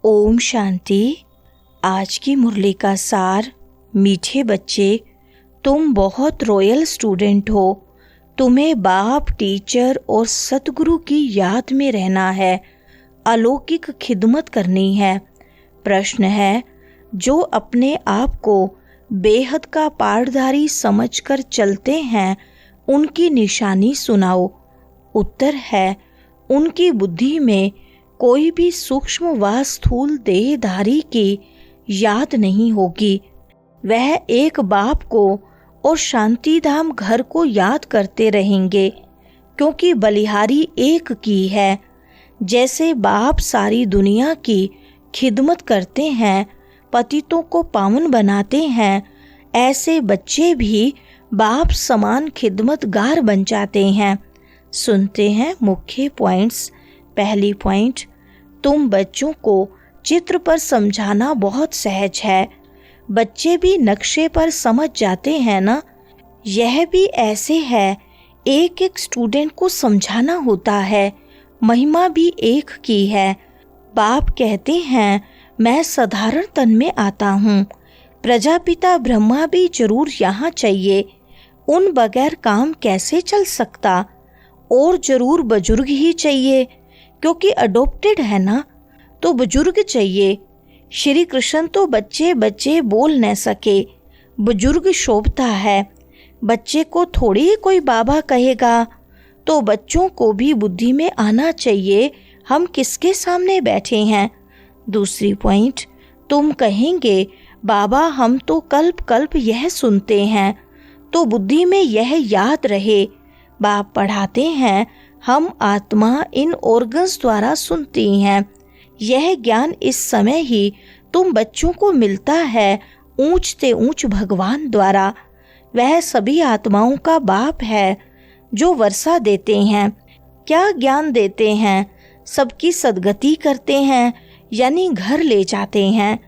ओम शांति। आज की मुरली का सार। मीठे बच्चे, तुम बहुत रॉयल स्टूडेंट हो। तुम्हें बाप, टीचर और सतगुरु की याद में रहना है, अलौकिक खिदमत करनी है। प्रश्न है, जो अपने आप को बेहद का पाठधारी समझकर चलते हैं, उनकी निशानी सुनाओ। उत्तर है, उनकी बुद्धि में कोई भी सूक्ष्म व स्थूल देहधारी की याद नहीं होगी। वह एक बाप को और शांतिधाम घर को याद करते रहेंगे, क्योंकि बलिहारी एक की है। जैसे बाप सारी दुनिया की खिदमत करते हैं, पतितों को पावन बनाते हैं, ऐसे बच्चे भी बाप समान खिदमतगार बन जाते हैं। सुनते हैं मुख्य पॉइंट्स। पहली पॉइंट, तुम बच्चों को चित्र पर समझाना बहुत सहज है। बच्चे भी नक्शे पर समझ जाते हैं ना। यह भी ऐसे है, एक एक स्टूडेंट को समझाना होता है। महिमा भी एक की है। बाप कहते हैं, मैं साधारण तन में आता हूँ। प्रजापिता ब्रह्मा भी जरूर यहाँ चाहिए। उन बगैर काम कैसे चल सकता। और जरूर बुजुर्ग ही चाहिए, क्योंकि अडॉप्टेड है ना, तो बुजुर्ग चाहिए। श्री कृष्ण तो बच्चे बच्चे बोल न सके, बुजुर्ग शोभता है। बच्चे को थोड़ी कोई बाबा कहेगा, तो बच्चों को भी बुद्धि में आना चाहिए, हम किसके सामने बैठे हैं। दूसरी पॉइंट, तुम कहेंगे, बाबा हम तो कल्प कल्प यह सुनते हैं, तो बुद्धि में यह याद रहे। बाप पढ़ाते हैं, हम आत्मा इन ऑर्गन्स द्वारा सुनती हैं। यह ज्ञान इस समय ही तुम बच्चों को मिलता है, ऊंचते ऊंच भगवान द्वारा। वह सभी आत्माओं का बाप है, जो वर्षा देते हैं। क्या ज्ञान देते हैं? सबकी सद्गति करते हैं, यानी घर ले जाते हैं।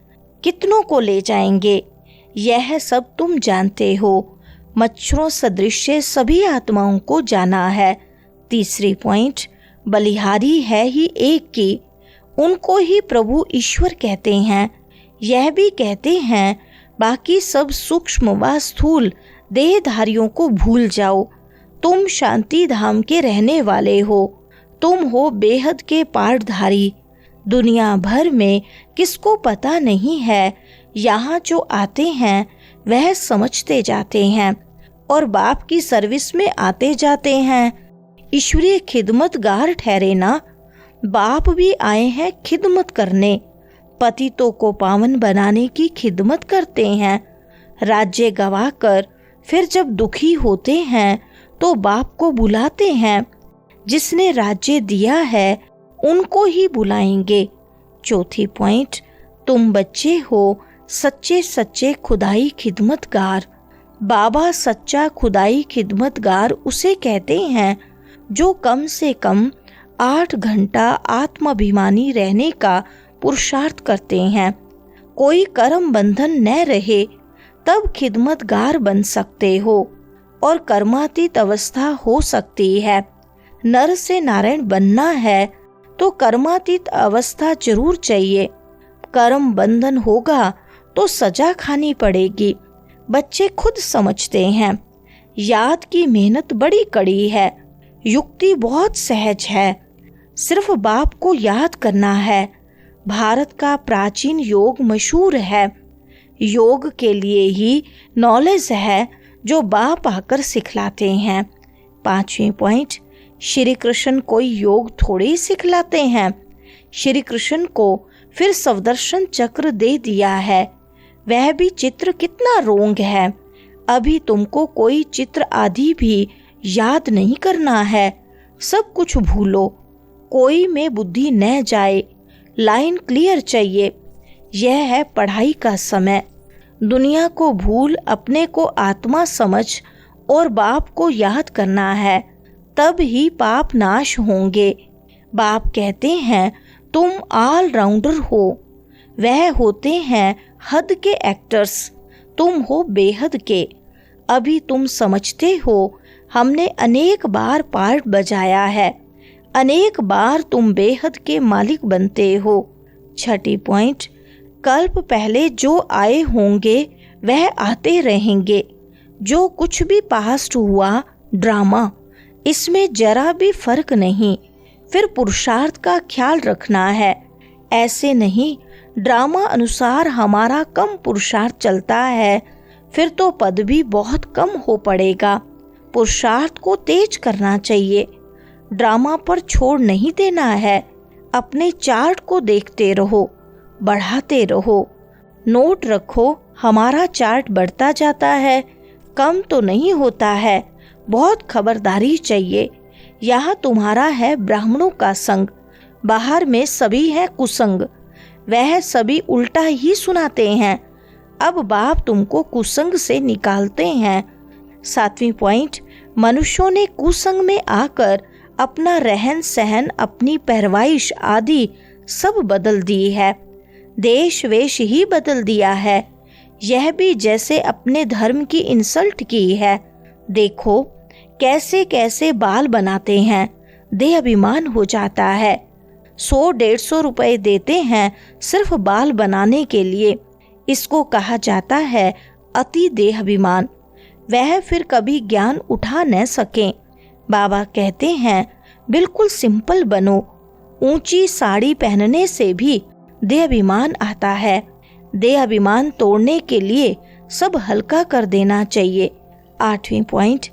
कितनों को ले जाएंगे, यह सब तुम जानते हो। मच्छरों सदृश सभी आत्माओं को जाना है। तीसरी पॉइंट, बलिहारी है ही एक की, उनको ही प्रभु ईश्वर कहते हैं। यह भी कहते हैं, बाकी सब सूक्ष्म व स्थूल देहधारियों को भूल जाओ। तुम शांति धाम के रहने वाले हो। तुम हो बेहद के पाठधारी। दुनिया भर में किसको पता नहीं है, यहाँ जो आते हैं वह समझते जाते हैं और बाप की सर्विस में आते जाते हैं। ईश्वरीय खिदमतगार ठहरे ना। बाप भी आए हैं खिदमत करने, पतितों को पावन बनाने की खिदमत करते हैं। राज्य गवाकर फिर जब दुखी होते हैं तो बाप को बुलाते हैं। जिसने राज्य दिया है उनको ही बुलाएंगे। चौथी पॉइंट, तुम बच्चे हो सच्चे सच्चे खुदाई खिदमतगार। बाबा सच्चा खुदाई खिदमतगार उसे कहते हैं, जो कम से कम 8 घंटा आत्माभिमानी रहने का पुरुषार्थ करते हैं। कोई कर्म बंधन न रहे, तब खिदमतगार बन सकते हो और कर्मातीत अवस्था हो सकती है। नर से नारायण बनना है तो कर्मातीत अवस्था जरूर चाहिए। कर्म बंधन होगा तो सजा खानी पड़ेगी। बच्चे खुद समझते हैं। याद की मेहनत बड़ी कड़ी है, युक्ति बहुत सहज है। सिर्फ बाप को याद करना है। भारत का प्राचीन योग मशहूर है। योग के लिए ही नॉलेज है, जो बाप आकर सिखलाते हैं। 5वें पॉइंट, श्री कृष्ण कोई योग थोड़े सिखलाते हैं। श्री कृष्ण को फिर सवदर्शन चक्र दे दिया है। वह भी चित्र कितना रोंग है। अभी तुमको कोई चित्र आदि भी याद नहीं करना है। सब कुछ भूलो, कोई में बुद्धि न जाए। लाइन क्लियर चाहिए। यह है पढ़ाई का समय। दुनिया को भूल अपने को आत्मा समझ और बाप को याद करना है, तब ही पाप नाश होंगे। बाप कहते हैं, तुम ऑल राउंडर हो। वह होते हैं हद के एक्टर्स, तुम हो बेहद के। अभी तुम समझते हो, हमने अनेक बार पार्ट बजाया है। अनेक बार तुम बेहद के मालिक बनते हो। छठी पॉइंट, कल्प पहले जो आए होंगे वह आते रहेंगे। जो कुछ भी पास्ट हुआ ड्रामा, इसमें जरा भी फर्क नहीं। फिर पुरुषार्थ का ख्याल रखना है। ऐसे नहीं ड्रामा अनुसार हमारा कम पुरुषार्थ चलता है, फिर तो पद भी बहुत कम हो पड़ेगा। पुरुषार्थ को तेज करना चाहिए, ड्रामा पर छोड़ नहीं देना है। अपने चार्ट को देखते रहो, बढ़ाते रहो, नोट रखो। हमारा चार्ट बढ़ता जाता है, कम तो नहीं होता है। बहुत खबरदारी चाहिए। यहाँ तुम्हारा है ब्राह्मणों का संग, बाहर में सभी है कुसंग। वह सभी उल्टा ही सुनाते हैं। अब बाप तुमको कुसंग से निकालते हैं। 7वीं पॉइंट, मनुष्यों ने कुसंग में आकर अपना रहन सहन, अपनी पहरवाइश आदि सब बदल दी है। देश वेश ही बदल दिया है। यह भी जैसे अपने धर्म की इंसल्ट की है। देखो कैसे कैसे बाल बनाते हैं, देह अभिमान हो जाता है। 100-150 रुपए देते हैं सिर्फ बाल बनाने के लिए। इसको कहा जाता है अति देह अभिमान। वह फिर कभी ज्ञान उठा न सकें। बाबा कहते हैं बिल्कुल सिंपल बनो। ऊंची साड़ी पहनने से भी देह अभिमान आता है। देह अभिमान तोड़ने के लिए सब हल्का कर देना चाहिए। 8वीं पॉइंट,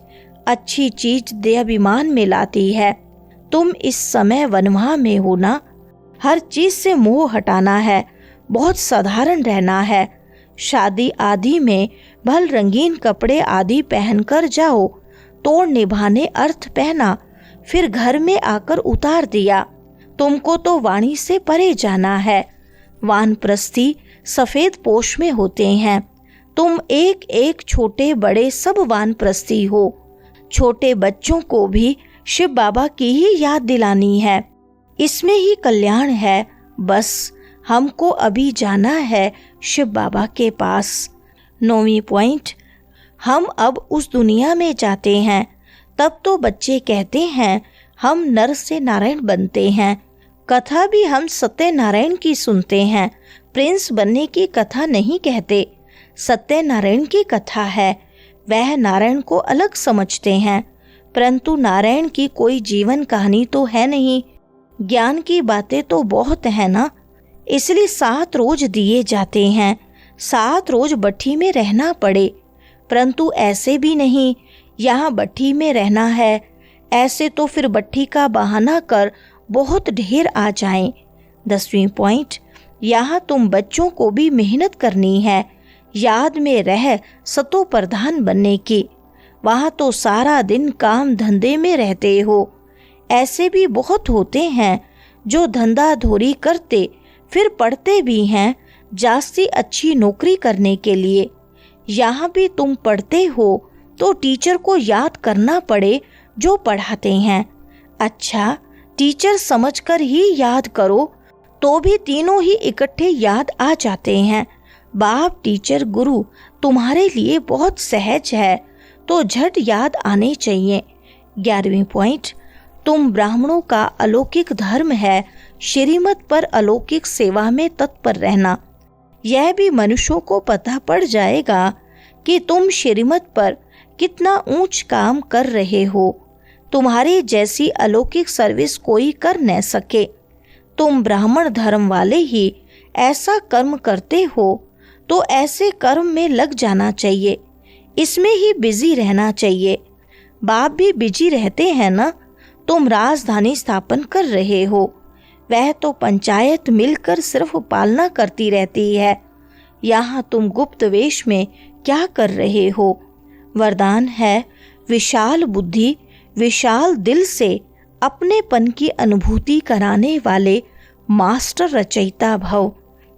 अच्छी चीज देह अभिमान में लाती है। तुम इस समय वनवाह में हो ना। हर चीज से मोह हटाना है, बहुत साधारण रहना है। शादी आदि में भल रंगीन कपड़े आदि पहनकर जाओ। तोड़ निभाने अर्थ पहना, फिर घर में आकर उतार दिया। तुमको तो वाणी से परे जाना है। वानप्रस्थी सफेद पोश में होते हैं। तुम एक एक छोटे बड़े सब वानप्रस्थी हो। छोटे बच्चों को भी शिव बाबा की ही याद दिलानी है। इसमें ही कल्याण है। बस हमको अभी जाना है शिव बाबा के पास। 9वीं पॉइंट, हम अब उस दुनिया में जाते हैं। तब तो बच्चे कहते हैं हम नर से नारायण बनते हैं। कथा भी हम सत्यनारायण की सुनते हैं। प्रिंस बनने की कथा नहीं कहते, सत्यनारायण की कथा है। वह नारायण को अलग समझते हैं, परंतु नारायण की कोई जीवन कहानी तो है नहीं। ज्ञान की बातें तो बहुत है ना, इसलिए 7 रोज दिए जाते हैं। 7 रोज भट्ठी में रहना पड़े, परंतु ऐसे भी नहीं यहाँ भट्ठी में रहना है। ऐसे तो फिर भट्ठी का बहाना कर बहुत ढेर आ जाएं। 10वीं पॉइंट, यहाँ तुम बच्चों को भी मेहनत करनी है, याद में रह सतो प्रधान बनने की। वहाँ तो सारा दिन काम धंधे में रहते हो। ऐसे भी बहुत होते हैं जो धंधा धोरी करते फिर पढ़ते भी हैं जास्ती अच्छी नौकरी करने के लिए। यहाँ भी तुम पढ़ते हो तो टीचर को याद करना पड़े जो पढ़ाते हैं। अच्छा, टीचर समझकर ही याद करो तो भी तीनों ही इकट्ठे याद आ जाते हैं। बाप टीचर गुरु तुम्हारे लिए बहुत सहज है तो झट याद आने चाहिए। 11वीं पॉइंट, तुम ब्राह्मणों का अलौकिक धर्म है श्रीमत पर अलौकिक सेवा में तत्पर रहना। यह भी मनुष्यों को पता पड़ जाएगा कि तुम श्रीमत पर कितना ऊंच काम कर रहे हो। तुम्हारी जैसी अलौकिक सर्विस कोई कर न सके। तुम ब्राह्मण धर्म वाले ही ऐसा कर्म करते हो तो ऐसे कर्म में लग जाना चाहिए, इसमें ही बिजी रहना चाहिए। बाप भी बिजी रहते हैं ना। तुम राजधानी स्थापन कर रहे हो, वह तो पंचायत मिलकर सिर्फ पालना करती रहती है। यहाँ तुम गुप्त वेश में क्या कर रहे हो? वरदान है विशाल बुद्धि विशाल दिल से अपनेपन की अनुभूति कराने वाले मास्टर रचयिता भव।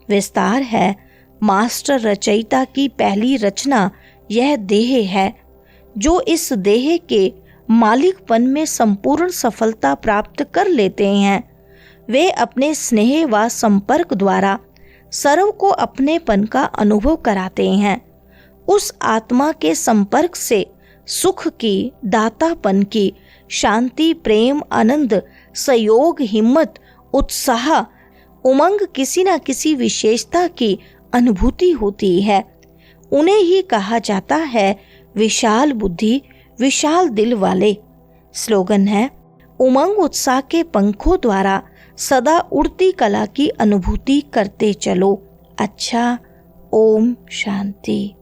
विस्तार है, मास्टर रचयिता की पहली रचना यह देह है। जो इस देह के मालिकपन में संपूर्ण सफलता प्राप्त कर लेते हैं, वे अपने स्नेह व संपर्क द्वारा सर्व को अपनेपन का अनुभव कराते हैं। उस आत्मा के संपर्क से सुख की, दातापन की, शांति, प्रेम, आनंद, सहयोग, हिम्मत, उत्साह, उमंग किसी न किसी विशेषता की अनुभूति होती है। उन्हें ही कहा जाता है विशाल बुद्धि विशाल दिल वाले। स्लोगन है, उमंग उत्साह के पंखों द्वारा सदा उड़ती कला की अनुभूति करते चलो। अच्छा, ओम शांति।